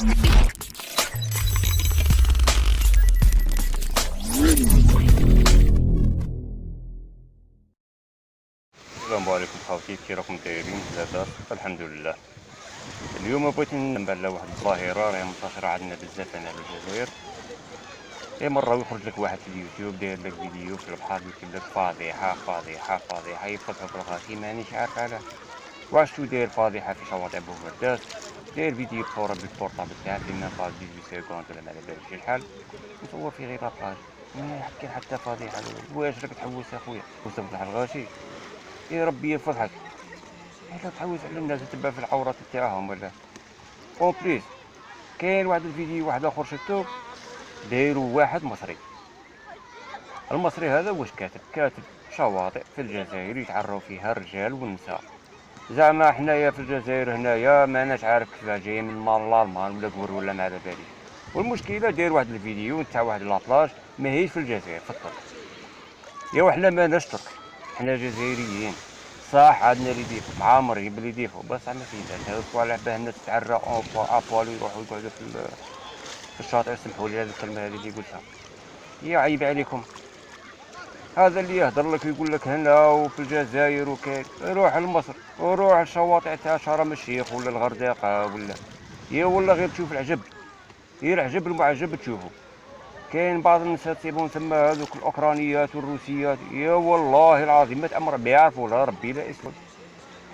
السلام عليكم خوتي، كي راكم دايرين؟ لاباس الحمد لله. اليوم بغيت ننبه على واحد الظاهره راهي منتشره عندنا بزاف هنا في الجزائر. اي مره يخرج لك واحد في اليوتيوب داير لك فيديو في البحر يكتب لك فاضحه فاضحه فاضحه، يفتحوا في الغاشي مانيش عارف علاش. واش شو داير فاضحه في شواطئ بوفرداس، داير فيديو بصوره بالبورطابل تاعه في ميم با 18 سكوند ولا ما على باليش شحال، مصور في غير لابلاج. ما يحكي حتى فاضحه. واش راك تحوس اخويا وصف لها الغاشي؟ يا ربي يفضحك. حيت تحوس على الناس وتبع في العورات تاعهم ولا. اون بليس كاين واحد الفيديو واحد اخر شفتو دايرو واحد مصري. المصري هذا واش كاتب شواطئ في الجزائر يتعروا فيها الرجال والنساء. زعما حنايا في الجزائر هنايا ماناش عارف كيفاه جايين من الالمان ولا كور ولا ما على باليش. والمشكله داير واحد الفيديو تاع واحد لابلاج ماهيش في الجزائر في الترك. يا وحنا ماناش ترك، حنا جزائريين. صح عندنا اللي يضيفوا معامرين باللي يضيفوا، بصح ما فيناش هذوك على باه الناس تتعرى ابوال ويروحوا يقعدوا في الشاطئ. سمحوا لي هذه الكلمه هذه اللي قلتها. يا عيب عليكم. هذا اللي يهضر لك ويقول لك هنا وفي الجزائر وكاين، روح لمصر وروح الشواطئ تاع شرم الشيخ ولا الغردقه ولا، يا والله غير تشوف العجب. هي العجب المعجب تشوفه. كاين بعض النساء تصيبون تما هذوك الاوكرانيات والروسيات، يا والله العظيم ما تامر بيعرفوا لا ربي لا اسود.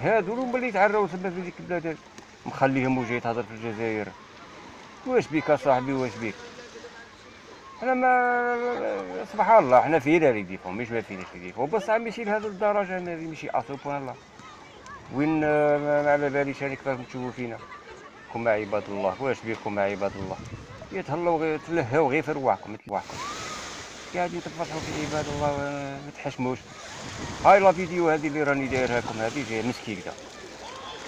هادو هما اللي يتعراو تما في ديك البلاد، مخليهم وجاي تهضر في الجزائر. واش بيك اصاحبي واش بيك؟ حنا ما سبحان الله حنا فينا اللي يضيفهم مش ما فيناش يضيفهم، بصح ماشي لهذا الدرجه هذه، ماشي بوان الله. وين ما على باليش انا كيفاش تشوفوا فينا. كون مع عباد الله واش بيكم مع عباد الله؟ يتهلاو غير تلهاو غير في رواحكم قاعدين تفرحوا في عباد الله ما تحشموش. هاي لا فيديو هذه اللي راني دايرها لكم هذه جايه من سكيكدا،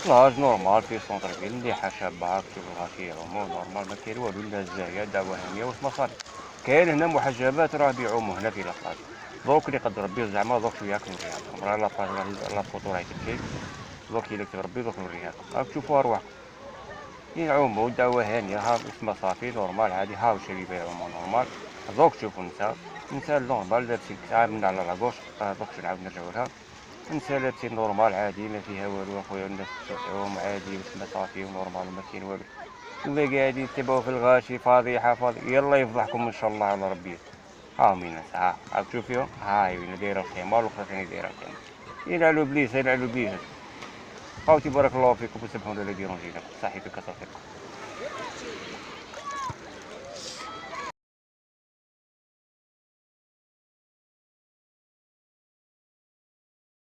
بلاج نورمال في سونتر فيل مليحه شابه، راك تشوف الغاشي يعوموا نورمال ما كاين والو، الناس زاهيه دعوه هانيه واش مصاري. كاين هنا محجبات راه بيعوموا هنا في لابلاج. دروك اللي قد ربي زعما دوك شويه راك نوريها لكم، راه لابلاج لا فوتو راهي تمشي. دوك الا كتب ربي دوك نوريها لكم راك تشوفوا ارواحكم يعوموا دعوه هانيه. ها اسمها صافي نورمال عادي، هاو الشبيبه يعوموا نورمال. دوك تشوفوا النساء نورمال لابسين ساعه من على لاكوش. دوك نعاود نرجعو لها. النساء لابسين نورمال عادي ما فيها والو اخويا، الناس تعوم عادي وتما صافي ونورمال وما كاين والو. ولا قاعدين يتبعوا في الغاشي فاضحه فاضحه، يلا يفضحكم ان شاء الله على ربي. هاهم الناس ها تشوف فيهم، ها هي وين دايره الخمار والاخرى ثاني دايره الخمار. يلعبوا بليس يلعبوا بليس. خوتي بارك الله فيكم وسامحونا لا ديرونجينا، صحيتك كثر خيركم.